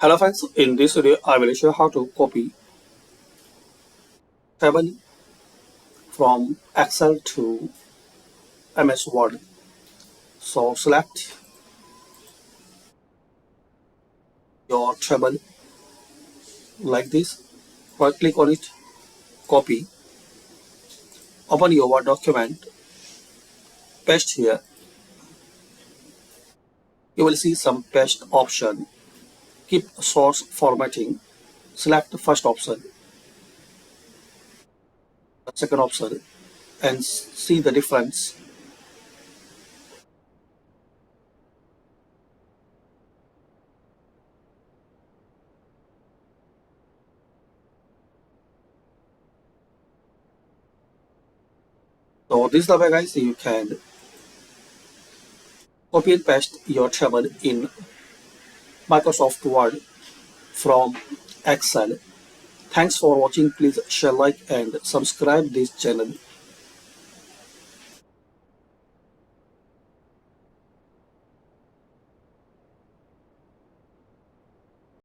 Hello friends, in this video I will show how to copy table from Excel to MS Word. So select your table like this, right click on it, copy, open your Word document, paste here. You will see some paste option. Keep source formatting, select the first option, the second option and see the difference. So this is the way guys you can copy and paste your table in Microsoft Word from Excel. Thanks for watching. Please share, like and subscribe this channel.